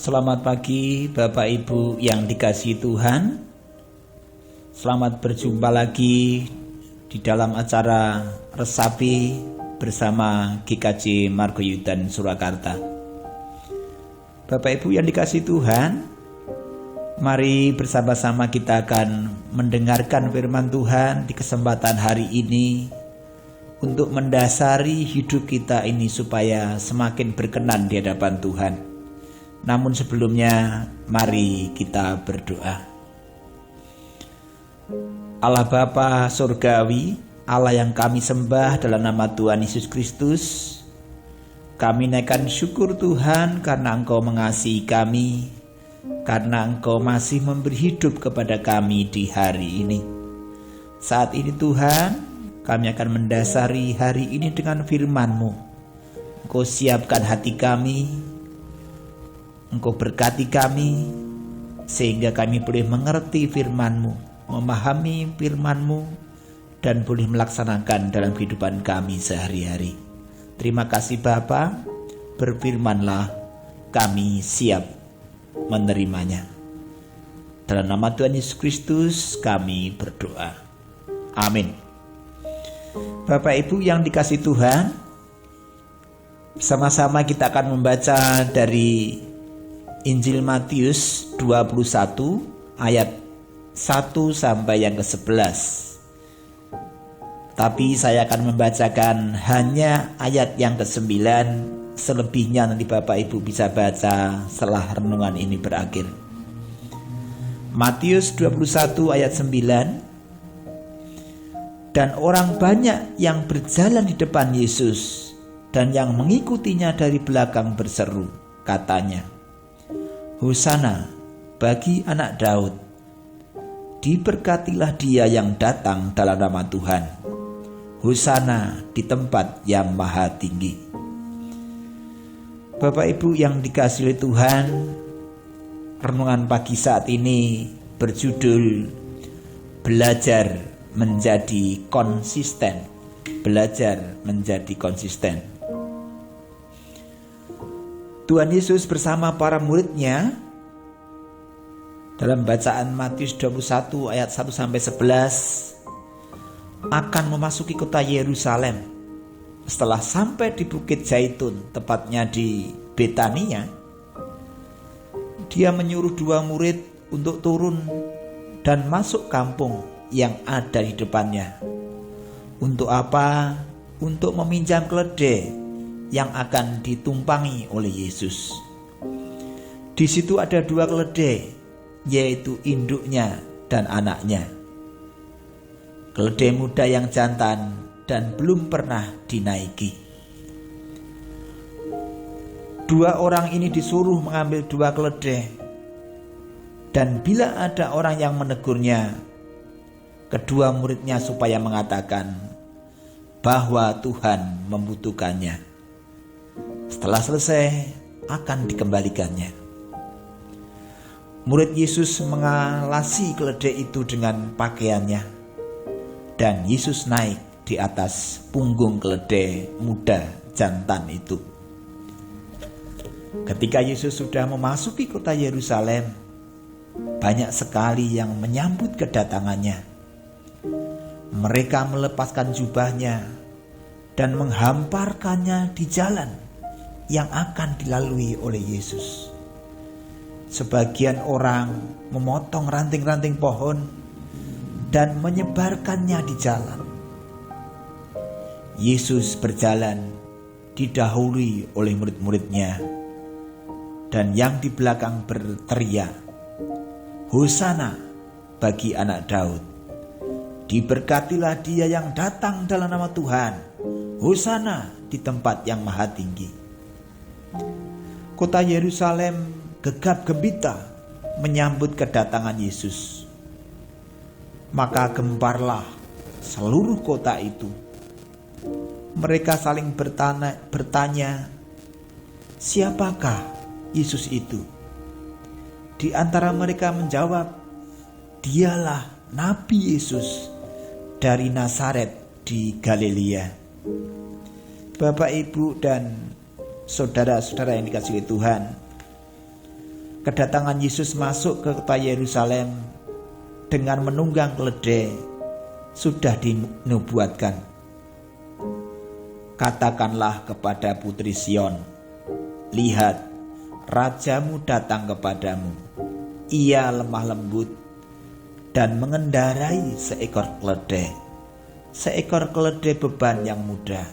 Selamat pagi Bapak Ibu yang dikasihi Tuhan. Selamat berjumpa lagi di dalam acara Resapi bersama GKJ Margoyudan Surakarta. Bapak Ibu yang dikasihi Tuhan, mari bersama-sama kita akan mendengarkan firman Tuhan di kesempatan hari ini untuk mendasari hidup kita ini supaya semakin berkenan di hadapan Tuhan. Namun sebelumnya, mari kita berdoa. Allah Bapa Surgawi, Allah yang kami sembah dalam nama Tuhan Yesus Kristus, kami naikkan syukur Tuhan karena Engkau mengasihi kami, karena Engkau masih memberi hidup kepada kami di hari ini. Saat ini Tuhan, kami akan mendasari hari ini dengan firman-Mu. Engkau siapkan hati kami, Engkau berkati kami, sehingga kami boleh mengerti firman-Mu, memahami firman-Mu, dan boleh melaksanakan dalam kehidupan kami sehari-hari. Terima kasih Bapa, berfirmanlah, kami siap menerimanya. Dalam nama Tuhan Yesus Kristus kami berdoa. Amin. Bapak Ibu yang dikasihi Tuhan, sama-sama kita akan membaca dari Injil Matius 21 ayat 1 sampai yang ke-11. Tapi saya akan membacakan hanya ayat yang ke-9. Selebihnya nanti Bapak Ibu bisa baca setelah renungan ini berakhir. Matius 21 ayat 9. Dan orang banyak yang berjalan di depan Yesus dan yang mengikutinya dari belakang berseru, katanya, Hosana bagi anak Daud, diberkatilah dia yang datang dalam nama Tuhan, Hosana di tempat yang maha tinggi. Bapak Ibu yang dikasihi Tuhan, renungan pagi saat ini berjudul Belajar menjadi konsisten. Belajar menjadi konsisten. Tuhan Yesus bersama para muridnya dalam bacaan Matius 21 ayat 1 sampai 11 akan memasuki kota Yerusalem. Setelah sampai di Bukit Zaitun, tepatnya di Betania, dia menyuruh 2 murid untuk turun dan masuk kampung yang ada di depannya. Untuk apa? Untuk meminjam keledai yang akan ditumpangi oleh Yesus. Di situ ada 2 keledai, yaitu induknya dan anaknya. Keledai muda yang jantan dan belum pernah dinaiki. 2 orang ini disuruh mengambil 2 keledai, dan bila ada orang yang menegurnya, kedua muridnya supaya mengatakan bahwa Tuhan membutuhkannya. Setelah selesai akan dikembalikannya. Murid Yesus mengalasi keledai itu dengan pakaiannya, dan Yesus naik di atas punggung keledai muda jantan itu. Ketika Yesus sudah memasuki kota Yerusalem, banyak sekali yang menyambut kedatangannya. Mereka melepaskan jubahnya dan menghamparkannya di jalan yang akan dilalui oleh Yesus. Sebagian orang memotong ranting-ranting pohon dan menyebarkannya di jalan. Yesus berjalan didahului oleh murid-muridnya, dan yang di belakang berteriak, Hosana bagi anak Daud, diberkatilah dia yang datang dalam nama Tuhan, Hosana di tempat yang maha tinggi. Kota Yerusalem gegap gempita menyambut kedatangan Yesus. Maka gemparlah seluruh kota itu. Mereka saling bertanya, siapakah Yesus itu? Di antara mereka menjawab, dialah Nabi Yesus dari Nazaret di Galilea. Bapak, Ibu, dan saudara-saudara yang dikasihi Tuhan, kedatangan Yesus masuk ke kota Yerusalem dengan menunggang keledai sudah dinubuatkan. Katakanlah kepada putri Sion, lihat, rajamu datang kepadamu. Ia lemah lembut dan mengendarai seekor keledai beban yang mudah.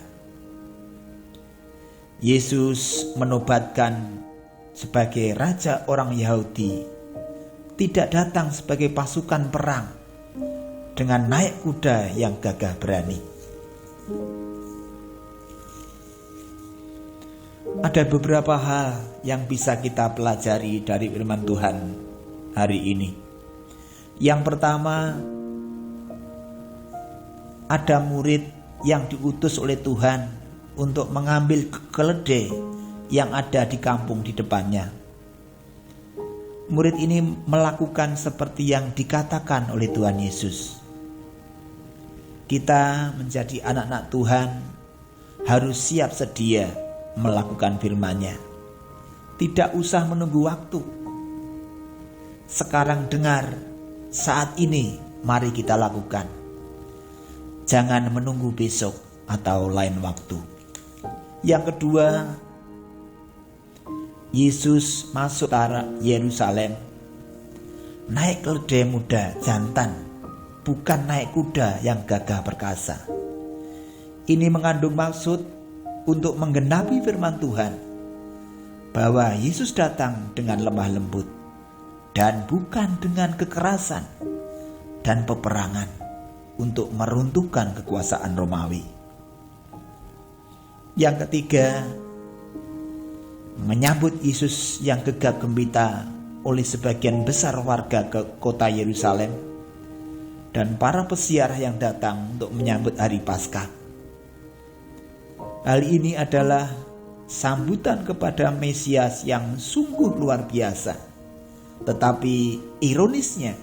Yesus menobatkan sebagai raja orang Yahudi, tidak datang sebagai pasukan perang dengan naik kuda yang gagah berani. Ada beberapa hal yang bisa kita pelajari dari firman Tuhan hari ini. Yang pertama, ada murid yang diutus oleh Tuhan untuk mengambil keledai yang ada di kampung di depannya. Murid ini melakukan seperti yang dikatakan oleh Tuhan Yesus. Kita menjadi anak-anak Tuhan harus siap sedia melakukan firman-Nya. Tidak usah menunggu waktu. Sekarang dengar, saat ini mari kita lakukan. Jangan menunggu besok atau lain waktu. Yang kedua, Yesus masuk ke Yerusalem naik keledai muda jantan, bukan naik kuda yang gagah perkasa. Ini mengandung maksud untuk menggenapi firman Tuhan bahwa Yesus datang dengan lemah lembut dan bukan dengan kekerasan dan peperangan untuk meruntuhkan kekuasaan Romawi. Yang ketiga, menyambut Yesus yang gegap gempita oleh sebagian besar warga ke kota Yerusalem dan para peziarah yang datang untuk menyambut hari Paskah. Hal ini adalah sambutan kepada Mesias yang sungguh luar biasa. Tetapi ironisnya,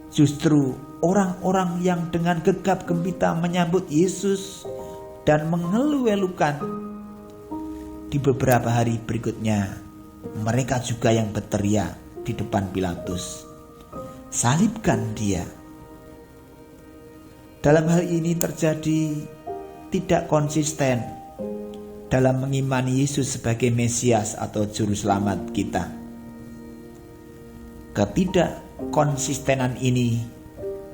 justru orang-orang yang dengan gegap gempita menyambut Yesus dan mengeluh-elukan, di beberapa hari berikutnya mereka juga yang berteriak di depan Pilatus, "Salibkan dia." Dalam hal ini terjadi tidak konsisten dalam mengimani Yesus sebagai Mesias atau Juru Selamat kita. Ketidakkonsistenan ini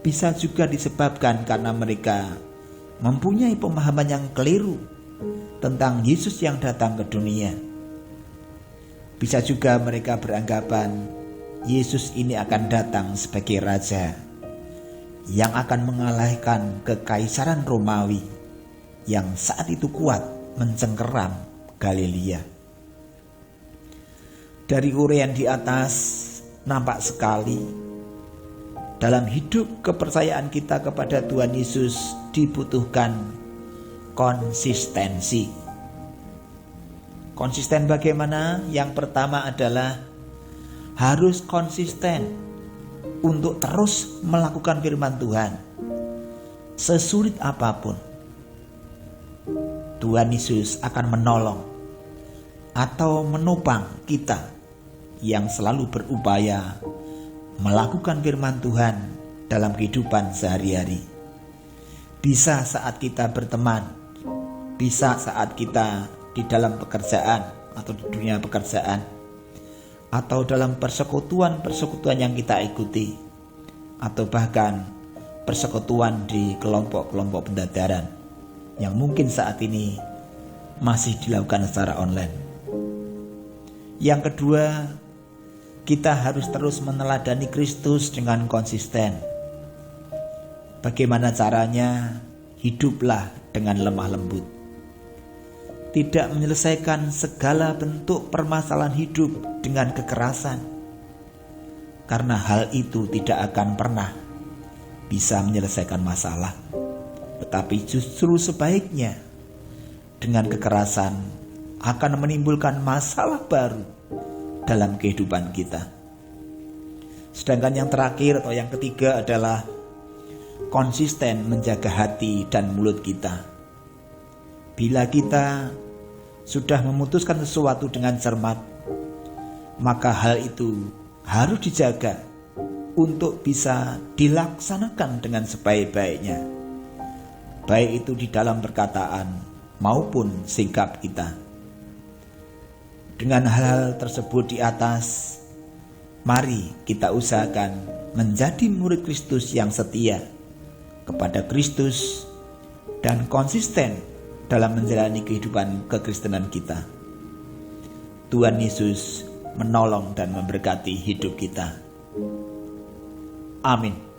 bisa juga disebabkan karena mereka mempunyai pemahaman yang keliru tentang Yesus yang datang ke dunia. Bisa juga mereka beranggapan Yesus ini akan datang sebagai raja yang akan mengalahkan kekaisaran Romawi yang saat itu kuat mencengkeram Galilea. Dari uraian di atas nampak sekali dalam hidup kepercayaan kita kepada Tuhan Yesus dibutuhkan konsistensi. Konsisten bagaimana? Yang pertama adalah harus konsisten untuk terus melakukan firman Tuhan. Sesulit apapun, Tuhan Yesus akan menolong atau menopang kita yang selalu berupaya melakukan firman Tuhan dalam kehidupan sehari-hari. Bisa saat kita berteman, bisa saat kita di dalam pekerjaan atau di dunia pekerjaan, atau dalam persekutuan-persekutuan yang kita ikuti, atau bahkan persekutuan di kelompok-kelompok pendadaran yang mungkin saat ini masih dilakukan secara online. Yang kedua, kita harus terus meneladani Kristus dengan konsisten. Bagaimana caranya? Hiduplah dengan lemah lembut. Tidak menyelesaikan segala bentuk permasalahan hidup dengan kekerasan, karena hal itu tidak akan pernah bisa menyelesaikan masalah. Tetapi justru sebaiknya, dengan kekerasan akan menimbulkan masalah baru dalam kehidupan kita. Sedangkan yang terakhir atau yang ketiga adalah konsisten menjaga hati dan mulut kita. Bila kita sudah memutuskan sesuatu dengan cermat, maka hal itu harus dijaga untuk bisa dilaksanakan dengan sebaik-baiknya, baik itu di dalam perkataan maupun sikap kita. Dengan hal-hal tersebut di atas, mari kita usahakan menjadi murid Kristus yang setia kepada Kristus dan konsisten dalam menjalani kehidupan kekristenan kita. Tuhan Yesus menolong dan memberkati hidup kita. Amin.